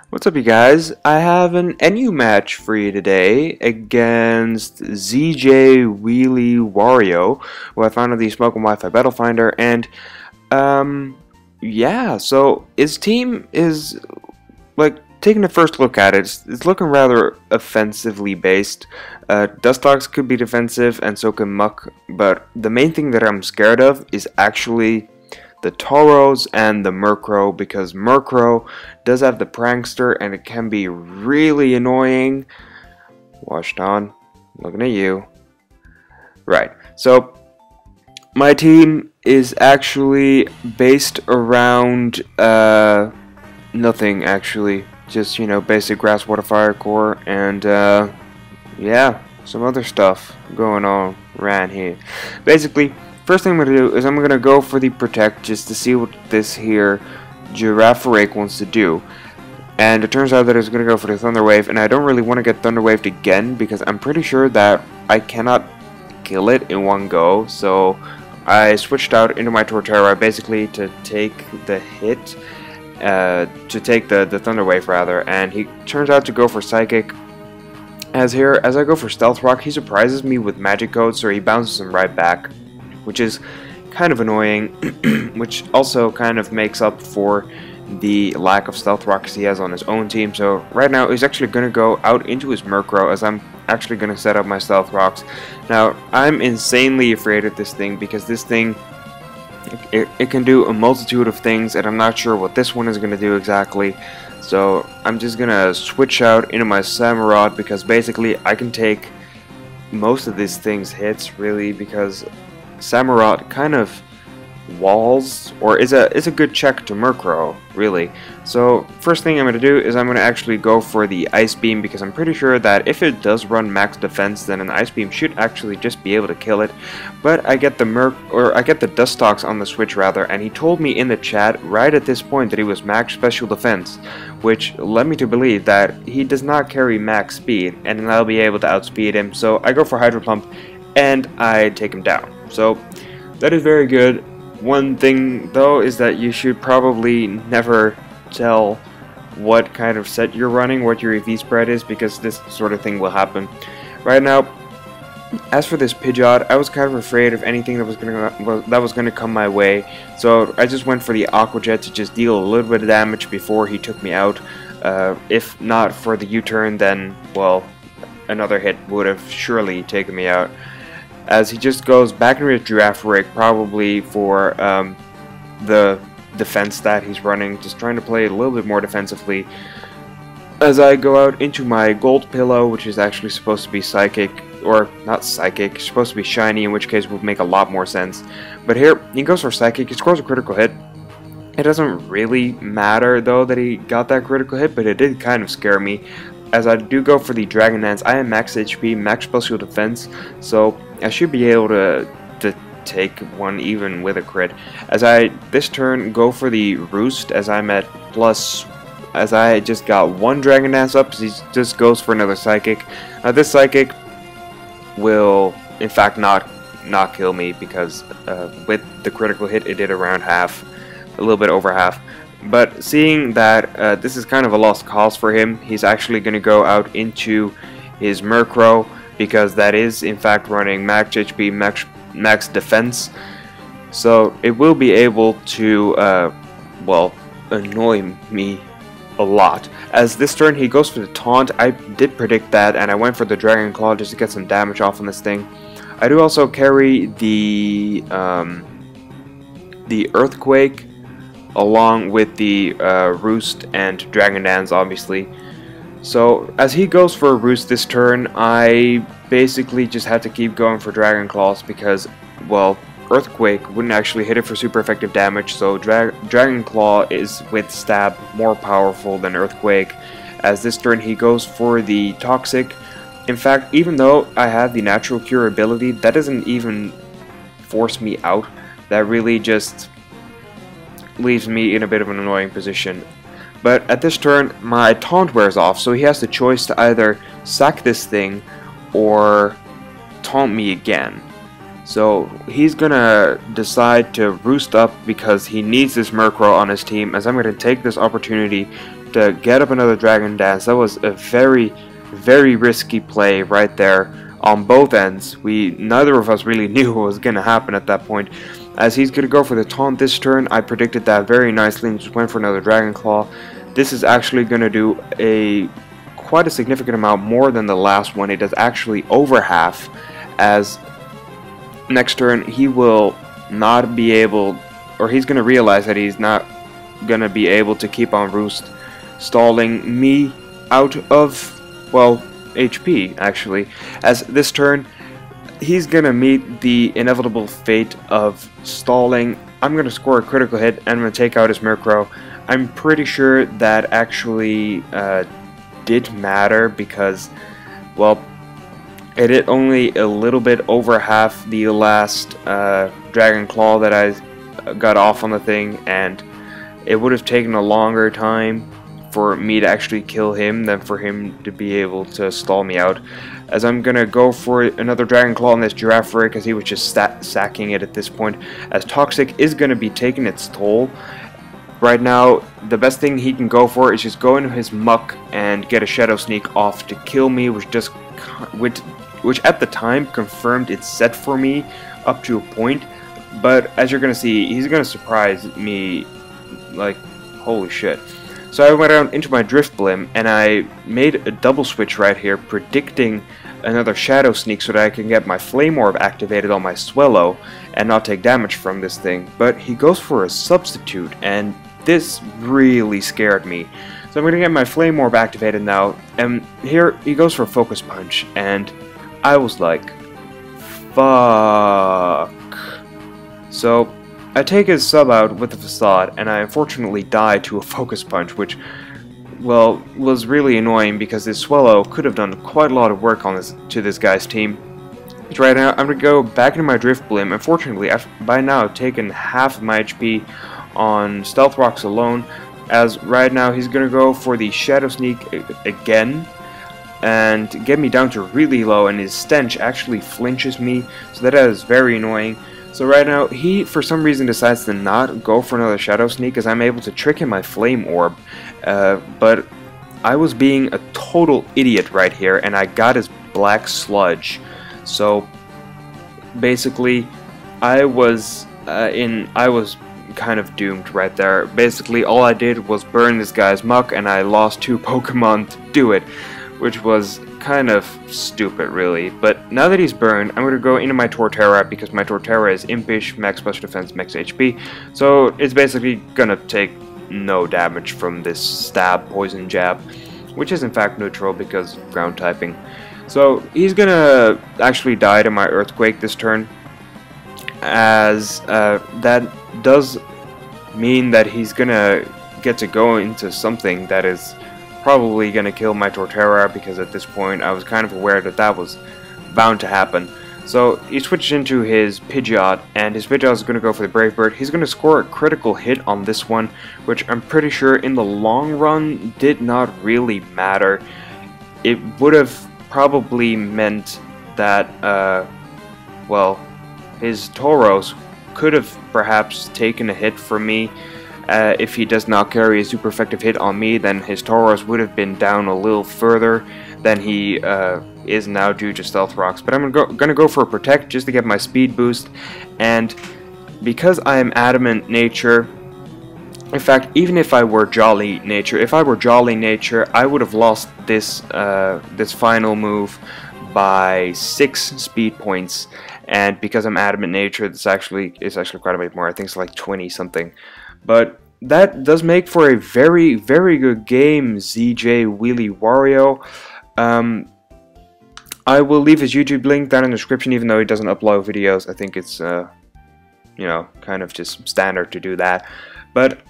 What's up, you guys? I have an NU match for you today against ZjWeeleWario, who I found on the Smoke and Wi-Fi Battle Finder, and yeah. So his team is like taking a first look at it. It's looking rather offensively based. Dustox could be defensive, and so can Muck. But the main thing that I'm scared of is actually the Tauros and the Murkrow, because Murkrow does have the Prankster and it can be really annoying. Washed on, looking at you. Right, so my team is actually based around nothing actually. Just, you know, basic grass, water, fire core, and yeah, some other stuff going on around here. Basically, first thing I'm going to do is I'm going to go for the Protect just to see what this here Girafarake wants to do. And it turns out that it's going to go for the Thunder Wave, and I don't really want to get Thunder Waved again because I'm pretty sure that I cannot kill it in one go. So I switched out into my Torterra basically to take the hit, to take the Thunder Wave rather, and he turns out to go for Psychic. As I go for Stealth Rock, he surprises me with Magic Code, so he bounces him right back, which is kind of annoying, which also kind of makes up for the lack of Stealth Rocks he has on his own team. So right now he's actually going to go out into his Murkrow, as I'm actually going to set up my Stealth Rocks. Now I'm insanely afraid of this thing because this thing, it can do a multitude of things, and I'm not sure what this one is going to do exactly. So I'm just going to switch out into my Samurott because basically I can take most of these things hits really, because Samurott kind of walls, or is a good check to Murkrow, really. So first thing I'm going to do is I'm going to actually go for the Ice Beam, because I'm pretty sure that if it does run max defense, then an Ice Beam should actually just be able to kill it. But I get the Dustox on the switch rather, and he told me in the chat right at this point that he was max special defense, which led me to believe that he does not carry max speed, and I'll be able to outspeed him. So I go for Hydro Pump and I take him down. So that is very good. One thing though is that you should probably never tell what kind of set you're running, what your EV spread is, because this sort of thing will happen. Right now, as for this Pidgeot, I was kind of afraid of anything that was gonna come my way, so I just went for the Aqua Jet to just deal a little bit of damage before he took me out. If not for the U-turn, then well, another hit would have surely taken me out, as he just goes back into Girafarake, probably for the defense that he's running, just trying to play a little bit more defensively. As I go out into my Gold Pillow, which is actually supposed to be Psychic, or not Psychic, it's supposed to be Shiny, in which case would make a lot more sense. But here, he goes for Psychic, he scores a critical hit. It doesn't really matter though that he got that critical hit, but it did kind of scare me. As I do go for the Dragon Dance, I am max HP, max special defense, so I should be able to take one even with a crit. As I this turn go for the Roost, as I'm at plus, as I just got one Dragon Dance up, so he just goes for another Psychic. Now this Psychic will in fact not kill me, because with the critical hit it did around half, a little bit over half. But seeing that this is kind of a lost cause for him, he's actually going to go out into his Murkrow, because that is in fact running max HP, max defense. So it will be able to, well, annoy me a lot. As this turn he goes for the Taunt, I did predict that, and I went for the Dragon Claw just to get some damage off on this thing. I do also carry the Earthquake, along with the Roost and Dragon Dance, obviously. So as he goes for a Roost this turn, I basically just had to keep going for Dragon Claws, because, well, Earthquake wouldn't actually hit it for super effective damage, so Dragon Claw is, with Stab, more powerful than Earthquake. As this turn he goes for the Toxic. In fact, even though I have the Natural Cure ability, that doesn't even force me out. That really just leaves me in a bit of an annoying position. But at this turn, my Taunt wears off, so he has the choice to either sack this thing or taunt me again. So he's gonna decide to Roost up because he needs this Murkrow on his team, as I'm gonna take this opportunity to get up another Dragon Dance. That was a very, very risky play right there on both ends. Neither of us really knew what was going to happen at that point. As he's going to go for the taunt this turn, I predicted that very nicely and just went for another Dragon Claw. This is actually going to do quite a significant amount more than the last one. It does actually over half, as next turn he will not be able, or he's going to realize that he's not going to be able to keep on Roost stalling me out of, well, HP actually, as this turn he's going to meet the inevitable fate of stalling. I'm going to score a critical hit and I'm going to take out his Murkrow. I'm pretty sure that actually did matter because, well, it hit only a little bit over half the last Dragon Claw that I got off on the thing, and it would have taken a longer time for me to actually kill him than for him to be able to stall me out. As I'm gonna go for another Dragon Claw on this Giraffere because he was just sacking it at this point, as Toxic is gonna be taking its toll. Right now, the best thing he can go for is just go into his Muck and get a Shadow Sneak off to kill me, which at the time confirmed it's set for me up to a point. But as you're gonna see, he's gonna surprise me like holy shit. So I went out into my Drifblim and I made a double switch right here, predicting another Shadow Sneak so that I can get my Flame Orb activated on my Swellow and not take damage from this thing. But he goes for a Substitute, and this really scared me. So I'm going to get my Flame Orb activated now, and here he goes for a Focus Punch, and I was like, fuck. So I take his sub out with the Facade, and I unfortunately die to a Focus Punch, which, well, was really annoying because this Swellow could have done quite a lot of work on this guy's team. So right now, I'm going to go back into my Drifblim. Unfortunately, I've by now taken half of my HP on Stealth Rocks alone, as right now he's going to go for the Shadow Sneak again and get me down to really low, and his Stench actually flinches me, so that is very annoying. So right now, he for some reason decides to not go for another Shadow Sneak, as I'm able to trick him my Flame Orb, but I was being a total idiot right here, and I got his Black Sludge. So basically, I was kind of doomed right there. Basically, all I did was burn this guy's Muck, and I lost 2 Pokemon to do it, which was kind of stupid, really. But now that he's burned, I'm going to go into my Torterra, because my Torterra is Impish, max special defense, max HP, so it's basically going to take no damage from this Stab Poison Jab, which is in fact neutral because ground typing. So he's going to actually die to my Earthquake this turn, as that does mean that he's going to get to go into something that is probably going to kill my Torterra, because at this point I was kind of aware that that was bound to happen. So he switched into his Pidgeot, and his Pidgeot is going to go for the Brave Bird. He's going to score a critical hit on this one, which I'm pretty sure in the long run did not really matter. It would have probably meant that, well, his Tauros could have perhaps taken a hit from me. If he does not carry a super effective hit on me, then his Tauros would have been down a little further than he is now due to Stealth Rocks. But I'm gonna go for a Protect just to get my speed boost, and because I am Adamant Nature, in fact, even if I were Jolly Nature, I would have lost this this final move by 6 speed points, and because I'm Adamant Nature, it's actually quite a bit more. I think it's like 20 something. But that does make for a very, very good game, ZjWeeleWario. I will leave his YouTube link down in the description, even though he doesn't upload videos. I think it's, you know, kind of just standard to do that. But,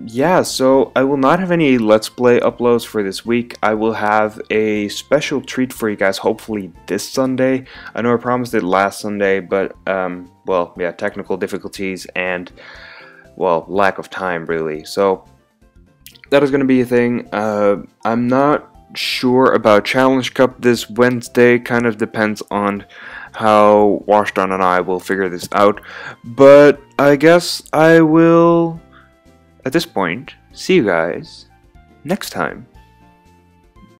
yeah, so I will not have any Let's Play uploads for this week. I will have a special treat for you guys, hopefully this Sunday. I know I promised it last Sunday, but, well, yeah, technical difficulties and, well, lack of time, really. So that is going to be a thing. I'm not sure about Challenge Cup this Wednesday. Kind of depends on how Washdown and I will figure this out. But I guess I will, at this point, see you guys next time.